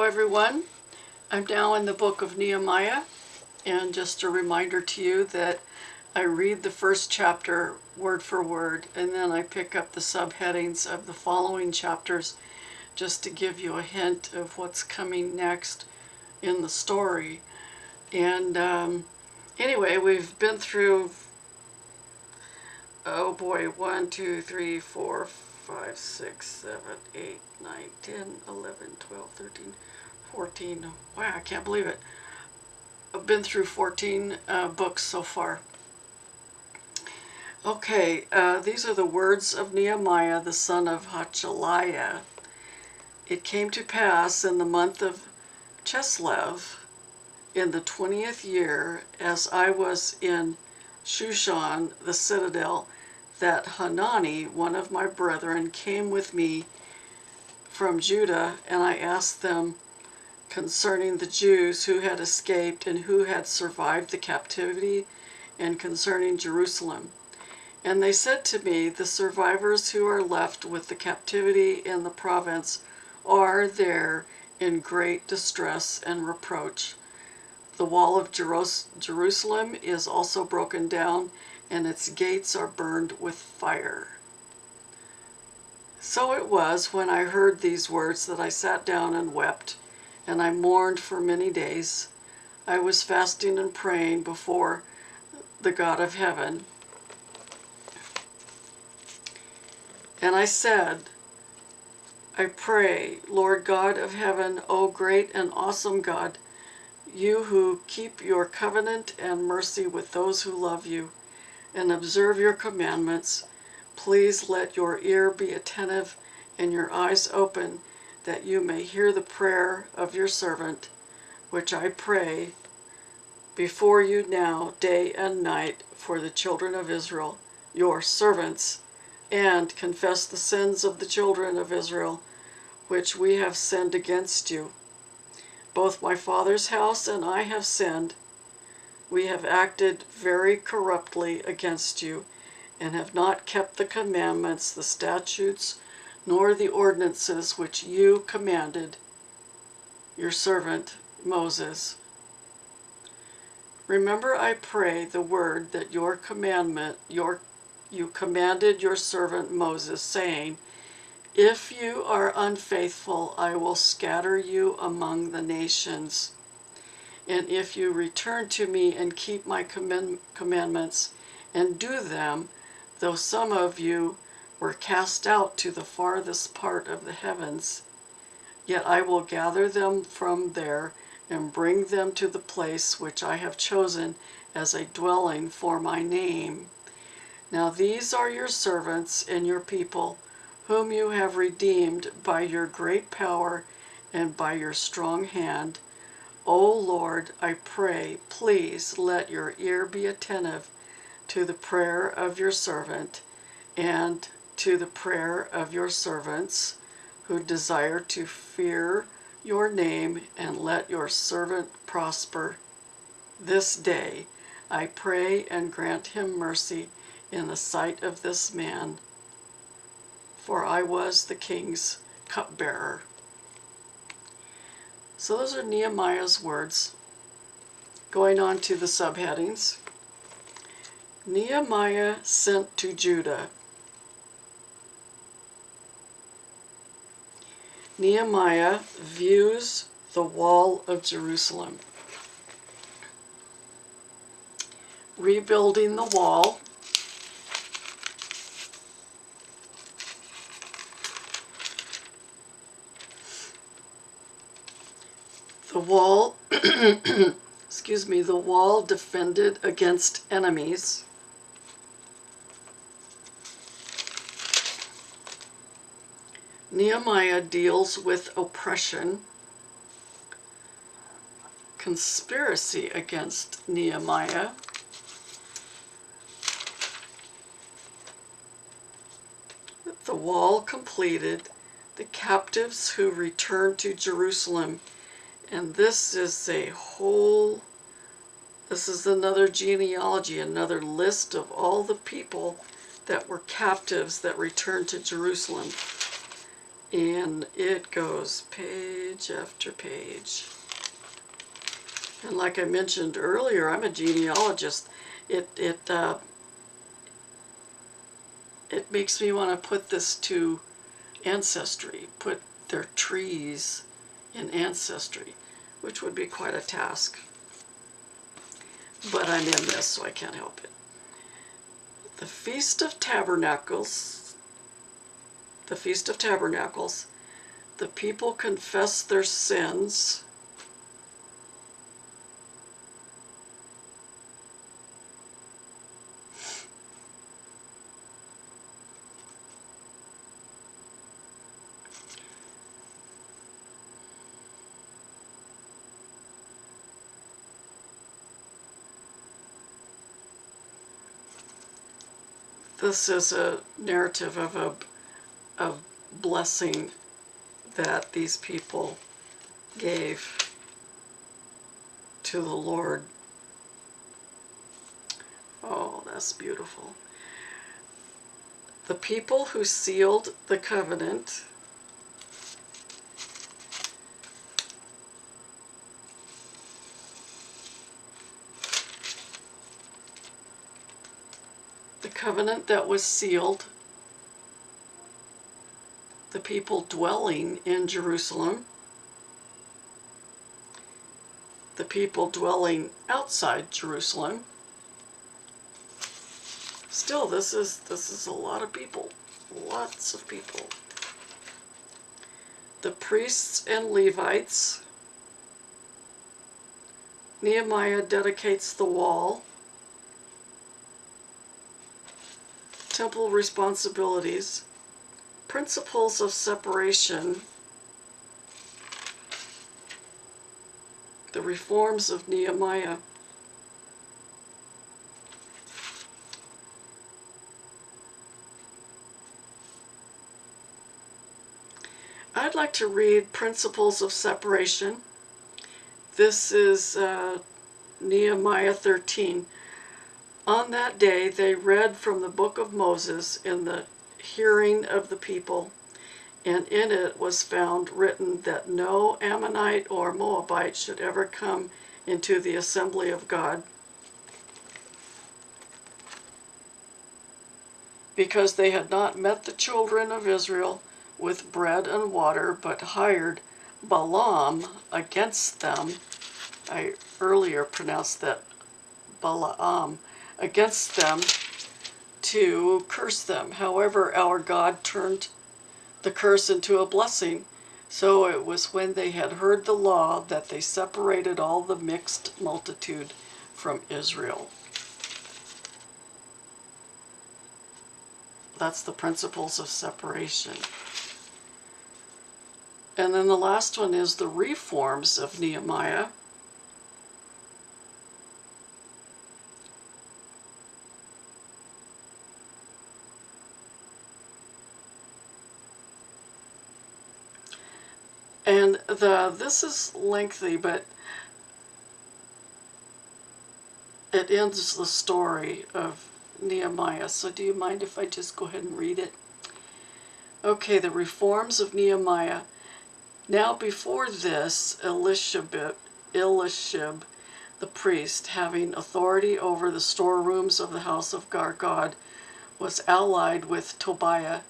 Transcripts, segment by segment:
Hello everyone. I'm now in the book of Nehemiah, and just a reminder to you that I read the first chapter word for word, and then I pick up the subheadings of the following chapters just to give you a hint of what's coming next in the story. And anyway, we've been through, oh boy, 1, 2, 3, 4, 5, 6, 7, 8, 9, 10, 11, 12, 13, 14. Wow, I can't believe it. I've been through 14 books so far. Okay, these are the words of Nehemiah, the son of Hachaliah. It came to pass in the month of Chislev, in the 20th year, as I was in Shushan, the citadel, that Hanani, one of my brethren, came with me from Judah, and I asked them concerning the Jews who had escaped and who had survived the captivity, and concerning Jerusalem. And they said to me, the survivors who are left with the captivity in the province are there in great distress and reproach. The wall of Jerusalem is also broken down, and its gates are burned with fire. So it was when I heard these words that I sat down and wept, and I mourned for many days. I was fasting and praying before the God of heaven. And I said, I pray, Lord God of heaven, O great and awesome God, you who keep your covenant and mercy with those who love you and observe your commandments, please let your ear be attentive and your eyes open, that you may hear the prayer of your servant, which I pray before you now day and night for the children of Israel, your servants, and confess the sins of the children of Israel, which we have sinned against you. Both my father's house and I have sinned. We have acted very corruptly against you, and have not kept the commandments, the statutes, nor the ordinances which you commanded your servant Moses. Remember, I pray, the word that you commanded your servant Moses, saying, if you are unfaithful, I will scatter you among the nations. And if you return to me and keep my commandments and do them, though some of you were cast out to the farthest part of the heavens, yet I will gather them from there and bring them to the place which I have chosen as a dwelling for my name. Now these are your servants and your people, whom you have redeemed by your great power and by your strong hand. O Lord, I pray, please let your ear be attentive to the prayer of your servant and to the prayer of your servants who desire to fear your name, and let your servant prosper this day. I pray, and grant him mercy in the sight of this man, for I was the king's cupbearer. So those are Nehemiah's words. Going on to the subheadings. Nehemiah sent to Judah. Nehemiah views the wall of Jerusalem. Rebuilding the wall. The wall, the wall defended against enemies. Nehemiah deals with oppression. Conspiracy against Nehemiah. The wall completed. The captives who returned to Jerusalem. And this is another genealogy, another list of all the people that were captives that returned to Jerusalem. And it goes page page after page. And like I mentioned earlier, I'm a genealogist. It makes me want to put this to Ancestry, put their trees in Ancestry, which would be quite a task. But I'm in this, so I can't help it. The Feast of Tabernacles, the Feast of Tabernacles, the people confess their sins. This is a narrative of a blessing that these people gave to the Lord. Oh, that's beautiful. The people who sealed the covenant that was sealed, the people dwelling in Jerusalem, the people dwelling outside Jerusalem. Still, this is a lot of people, lots of people. The priests and Levites. Nehemiah dedicates the wall. Temple responsibilities. Principles of separation. The reforms of Nehemiah. I'd like to read Principles of Separation. This is Nehemiah 13. On that day they read from the book of Moses in the hearing of the people, and in it was found written that no Ammonite or Moabite should ever come into the assembly of God, because they had not met the children of Israel with bread and water, but hired Balaam against them. I earlier pronounced that Balaam, against them to curse them. However, our God turned the curse into a blessing. So it was when they had heard the law that they separated all the mixed multitude from Israel. That's the principles of separation. And then the last one is the reforms of Nehemiah. And this is lengthy, but it ends the story of Nehemiah. So do you mind if I just go ahead and read it? Okay, the reforms of Nehemiah. Now before this, Eliashib, the priest, having authority over the storerooms of the house of our God, was allied with Tobiah,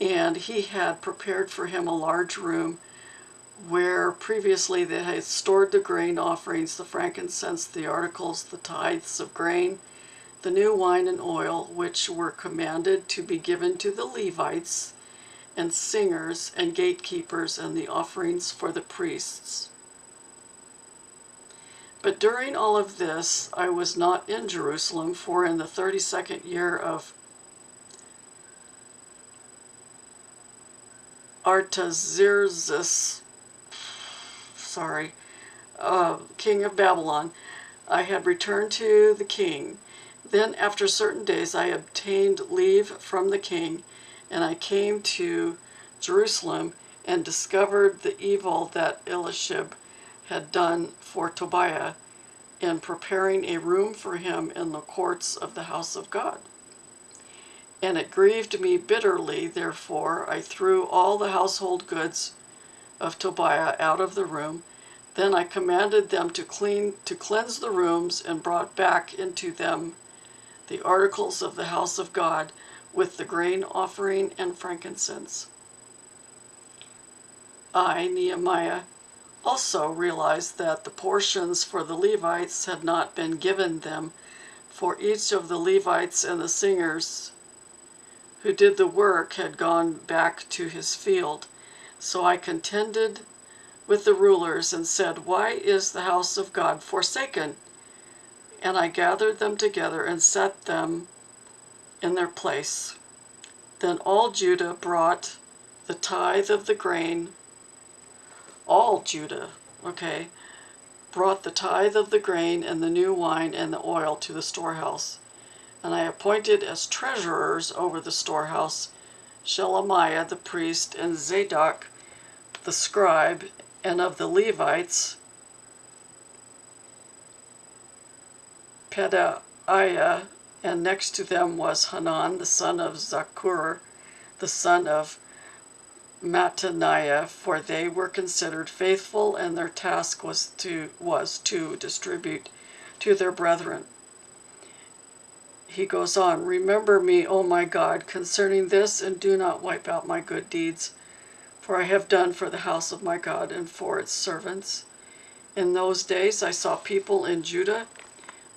and he had prepared for him a large room where previously they had stored the grain offerings, the frankincense, the articles, the tithes of grain, the new wine and oil, which were commanded to be given to the Levites and singers and gatekeepers, and the offerings for the priests. But during all of this, I was not in Jerusalem, for in the 32nd year of Artaxerxes, king of Babylon, I had returned to the king. Then after certain days I obtained leave from the king, and I came to Jerusalem and discovered the evil that Eliashib had done for Tobiah in preparing a room for him in the courts of the house of God. And it grieved me bitterly, therefore I threw all the household goods of Tobiah out of the room. Then I commanded them to cleanse the rooms, and brought back into them the articles of the house of God, with the grain offering and frankincense. I, Nehemiah, also realized that the portions for the Levites had not been given them, for each of the Levites and the singers who did the work had gone back to his field. So I contended with the rulers and said, "Why is the house of God forsaken?" And I gathered them together and set them in their place. Then all Judah brought the tithe of the grain. All Judah, okay, brought the tithe of the grain and the new wine and the oil to the storehouse. And I appointed as treasurers over the storehouse Shelemiah the priest and Zadok the scribe, and of the Levites Pedaiah, and next to them was Hanan the son of Zakur, the son of Mattaniah, for they were considered faithful, and their task was to distribute to their brethren. He goes on, "Remember me, O my God, concerning this, and do not wipe out my good deeds, for I have done for the house of my God and for its servants." In those days I saw people in Judah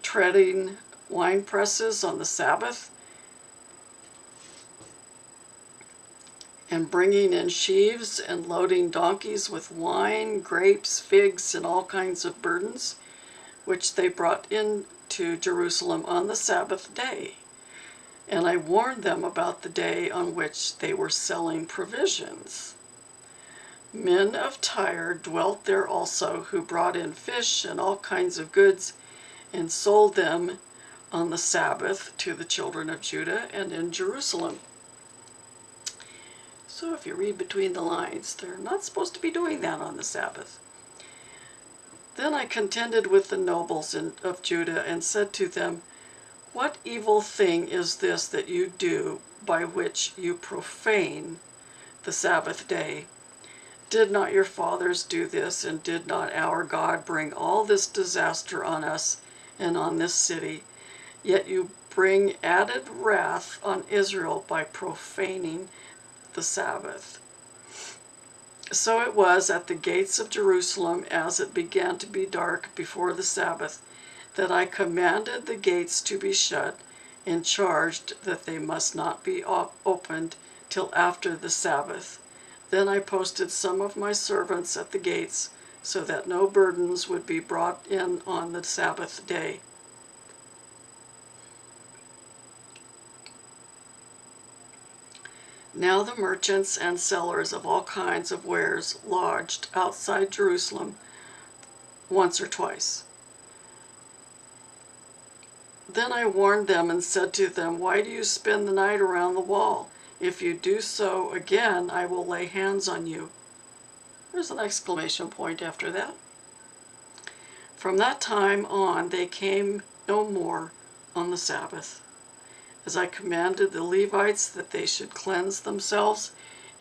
treading wine presses on the Sabbath, and bringing in sheaves and loading donkeys with wine, grapes, figs, and all kinds of burdens, which they brought into Jerusalem on the Sabbath day. And I warned them about the day on which they were selling provisions. Men of Tyre dwelt there also, who brought in fish and all kinds of goods, and sold them on the Sabbath to the children of Judah and in Jerusalem. So if you read between the lines, they're not supposed to be doing that on the Sabbath. Then I contended with the nobles of Judah and said to them, "What evil thing is this that you do, by which you profane the Sabbath day? Did not your fathers do this, and did not our God bring all this disaster on us and on this city? Yet you bring added wrath on Israel by profaning the Sabbath." So it was at the gates of Jerusalem, as it began to be dark before the Sabbath, that I commanded the gates to be shut, and charged that they must not be opened till after the Sabbath. Then I posted some of my servants at the gates, so that no burdens would be brought in on the Sabbath day. Now the merchants and sellers of all kinds of wares lodged outside Jerusalem once or twice. Then I warned them and said to them, "Why do you spend the night around the wall? If you do so again, I will lay hands on you." There's an exclamation point after that. From that time on, they came no more on the Sabbath, as I commanded the Levites that they should cleanse themselves,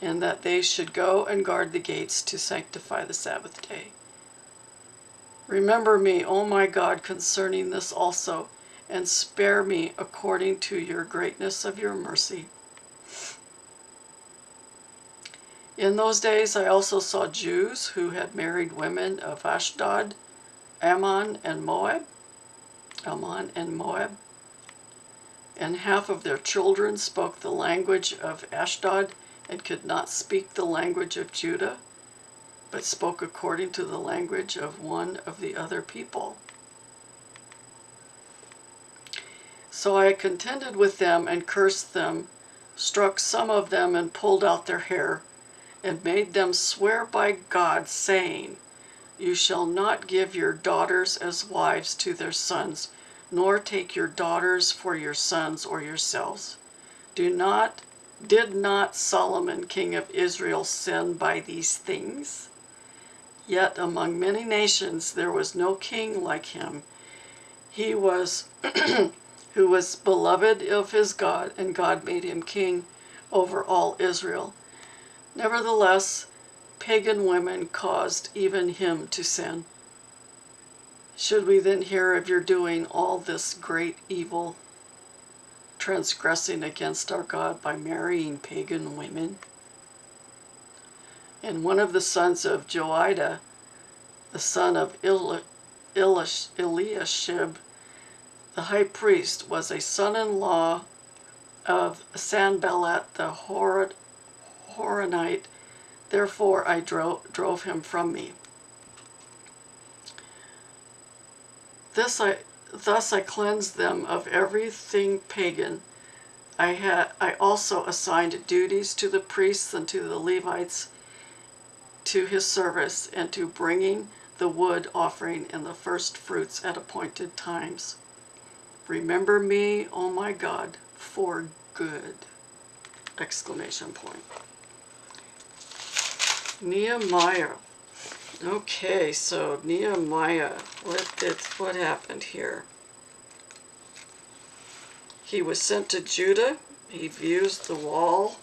and that they should go and guard the gates to sanctify the Sabbath day. Remember me, O my God, concerning this also, and spare me according to your greatness of your mercy. In those days I also saw Jews who had married women of Ashdod, Ammon and Moab, and half of their children spoke the language of Ashdod and could not speak the language of Judah, but spoke according to the language of one of the other people. So I contended with them and cursed them, struck some of them and pulled out their hair, and made them swear by God, saying, "You shall not give your daughters as wives to their sons, nor take your daughters for your sons or yourselves. Did not Solomon king of Israel sin by these things? Yet among many nations there was no king like him. He was who was beloved of his God, and God made him king over all Israel. Nevertheless, pagan women caused even him to sin. Should we then hear of your doing all this great evil, transgressing against our God by marrying pagan women? And one of the sons of Joiada, the son of Eliashib, the high priest, was a son-in-law of Sanballat the Horonite. Therefore I drove him from me. Thus I cleansed them of everything pagan. I also assigned duties to the priests and to the Levites to his service, and to bringing the wood offering and the first fruits at appointed times. Remember me, O my God, for good! Exclamation point. Nehemiah. Okay, so Nehemiah, what happened here? He was sent to Judah. He views the wall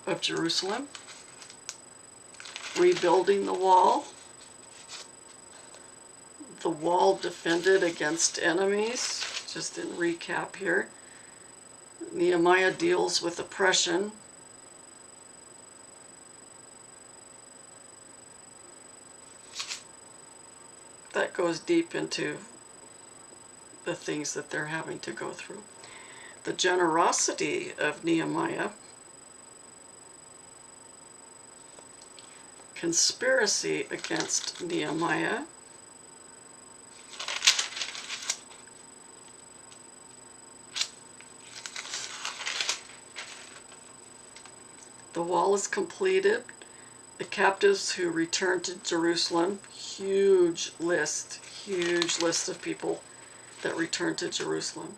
of Jerusalem, rebuilding the wall defended against enemies. Just in recap here, Nehemiah deals with oppression. That goes deep into the things that they're having to go through. The generosity of Nehemiah. Conspiracy against Nehemiah. The wall is completed. The captives who returned to Jerusalem. Huge list of people that returned to Jerusalem.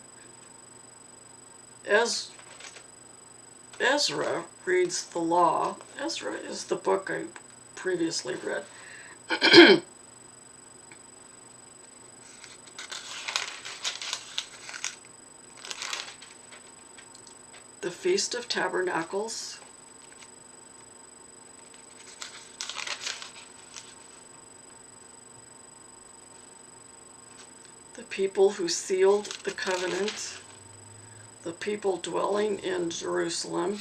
Ezra reads the law. Ezra is the book I previously read. The Feast of Tabernacles. The people who sealed the covenant. The people dwelling in Jerusalem.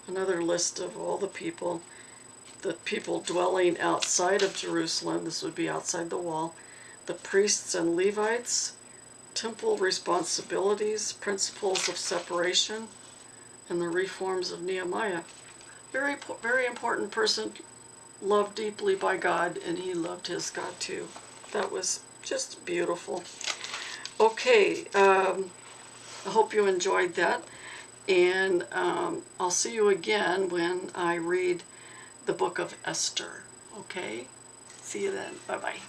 Another list of all the people. The people dwelling outside of Jerusalem. This would be outside the wall. The priests and Levites. Temple responsibilities. Principles of separation. And the reforms of Nehemiah. Very, very important person. Loved deeply by God, and he loved his God too. That was just beautiful. Okay, I hope you enjoyed that, and I'll see you again when I read the book of Esther. Okay, see you then. Bye-bye.